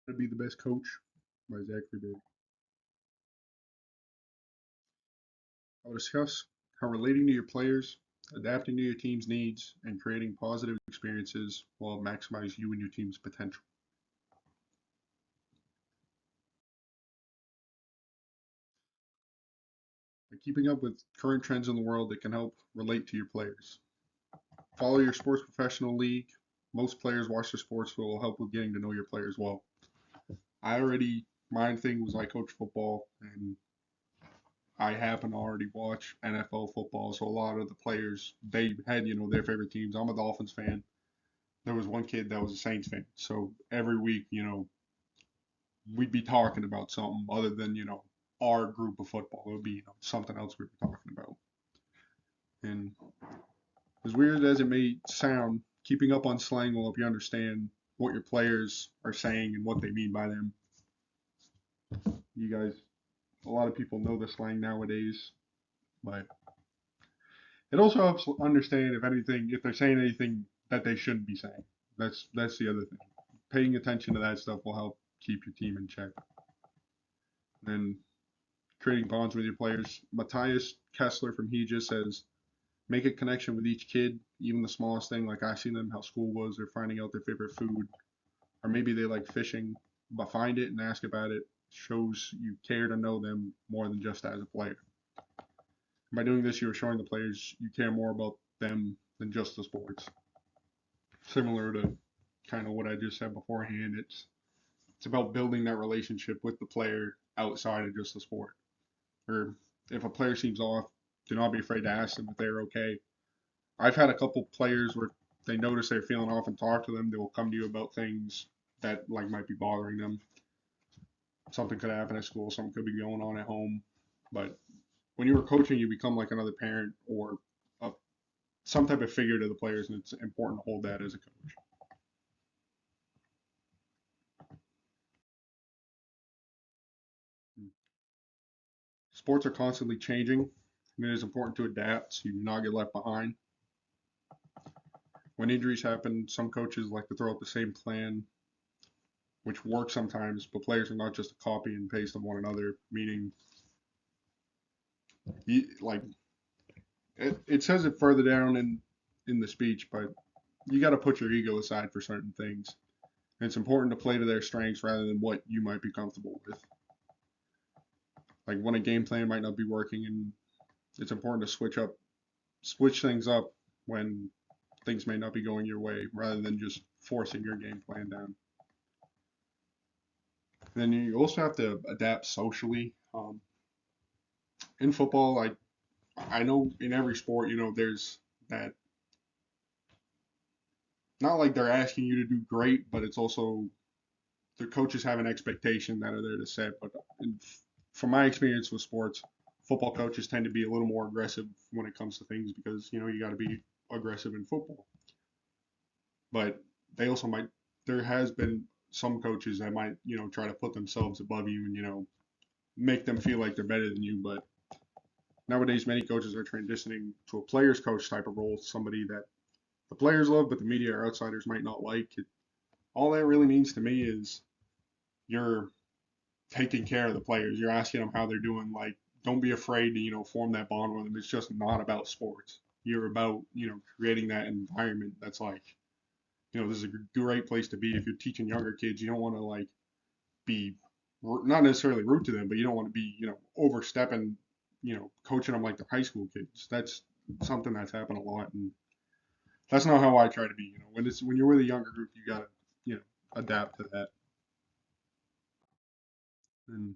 To Be the Best Coach by Zachary Berry. I will discuss how relating to your players, adapting to your team's needs, and creating positive experiences will maximize you and your team's potential. By keeping up with current trends in the world that can help relate to your players. Follow your sports professional league. Most players watch their sports, so it will help with getting to know your players well. My thing was I coach football, and I happen to already watch NFL football, so a lot of the players, they had, their favorite teams. I'm a Dolphins fan. There was one kid that was a Saints fan. So every week, we'd be talking about something other than, our group of football. It would be, something else we were talking about. And as weird as it may sound, keeping up on slang will help you understand what your players are saying and what they mean by them. You guys, a lot of people know the slang nowadays, but it also helps understand if they're saying anything that they shouldn't be saying. That's the other thing. Paying attention to that stuff will help keep your team in check. And creating bonds with your players. Matthias Kessler from He just says, make a connection with each kid, even the smallest thing, like asking them how school was or finding out their favorite food, or maybe they like fishing, but find it and ask about it shows you care to know them more than just as a player. By doing this, you are showing the players you care more about them than just the sports. Similar to kind of what I just said beforehand, it's about building that relationship with the player outside of just the sport. Or if a player seems off, do not be afraid to ask them if they're okay. I've had a couple players where they notice they're feeling off and talk to them. They will come to you about things that like might be bothering them. Something could happen at school, something could be going on at home. But when you were coaching, you become like another parent or a, some type of figure to the players, and it's important to hold that as a coach. Sports are constantly changing, and it is important to adapt so you do not get left behind. When injuries happen, some coaches like to throw out the same plan, which works sometimes, but players are not just a copy and paste of one another, meaning like it says it further down in the speech, but you got to put your ego aside for certain things. And it's important to play to their strengths rather than what you might be comfortable with. Like when a game plan might not be working, and it's important to switch things up when things may not be going your way, rather than just forcing your game plan down. And then you also have to adapt socially. In football, I know in every sport, there's that. Not like they're asking you to do great, but it's also the coaches have an expectation that are there to set. But from my experience with sports, football coaches tend to be a little more aggressive when it comes to things because you got to be aggressive in football. But they also might. There has been some coaches that might try to put themselves above you and make them feel like they're better than you. But nowadays, many coaches are transitioning to a players coach type of role, somebody that the players love, but the media or outsiders might not like. All that really means to me is you're taking care of the players. You're asking them how they're doing. Like, don't be afraid to form that bond with them. It's just not about sports. You're about creating that environment that's like this is a great place to be. If you're teaching younger kids, you don't want to like be not necessarily rude to them, but you don't want to be overstepping, coaching them like the high school kids. That's something that's happened a lot, and that's not how I try to be. When you're with a younger group, you gotta adapt to that. And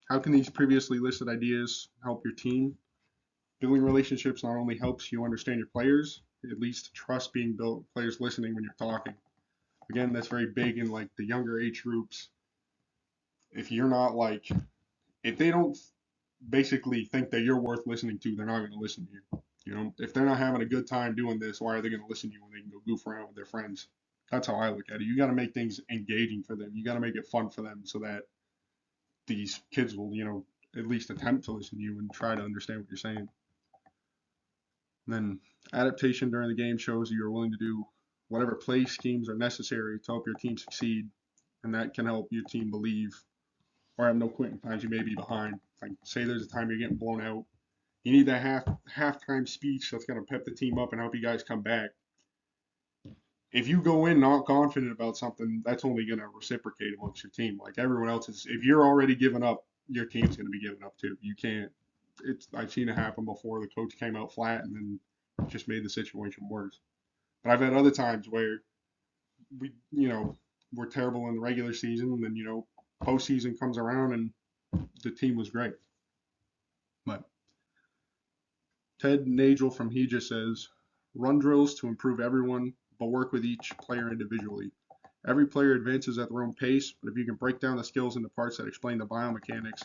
how can these previously listed ideas help your team? Building relationships not only helps you understand your players, it leads to trust being built, players listening when you're talking. Again, that's very big in like the younger age groups. If you're not like, if they don't basically think that you're worth listening to, they're not going to listen to you. If they're not having a good time doing this, why are they going to listen to you when they can go goof around with their friends? That's how I look at it. You got to make things engaging for them. You got to make it fun for them so that these kids will, at least attempt to listen to you and try to understand what you're saying. And then adaptation during the game shows you are willing to do whatever play schemes are necessary to help your team succeed. and that can help your team believe or have no quitting times you may be behind. Like say there's a time you're getting blown out, you need that halftime speech that's gonna pep the team up and help you guys come back. If you go in not confident about something, that's only gonna reciprocate amongst your team. Like everyone else is, if you're already giving up, your team's gonna be giving up too. You can't. It's I've seen it happen before. The coach came out flat and then just made the situation worse. But I've had other times where we're terrible in the regular season, and then postseason comes around and the team was great. But Ted Nagel from He says, run drills to improve everyone, but work with each player individually. Every player advances at their own pace, but if you can break down the skills into parts that explain the biomechanics,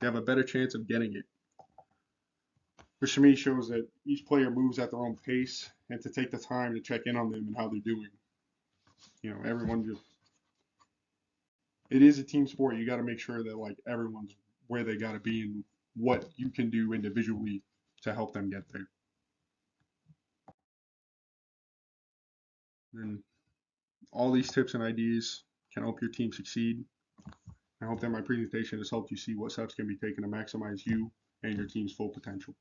you have a better chance of getting it. Which to me shows that each player moves at their own pace and to take the time to check in on them and how they're doing. Everyone just, it is a team sport. You got to make sure that like everyone's where they got to be and what you can do individually to help them get there. And all these tips and ideas can help your team succeed. I hope that my presentation has helped you see what steps can be taken to maximize you and your team's full potential.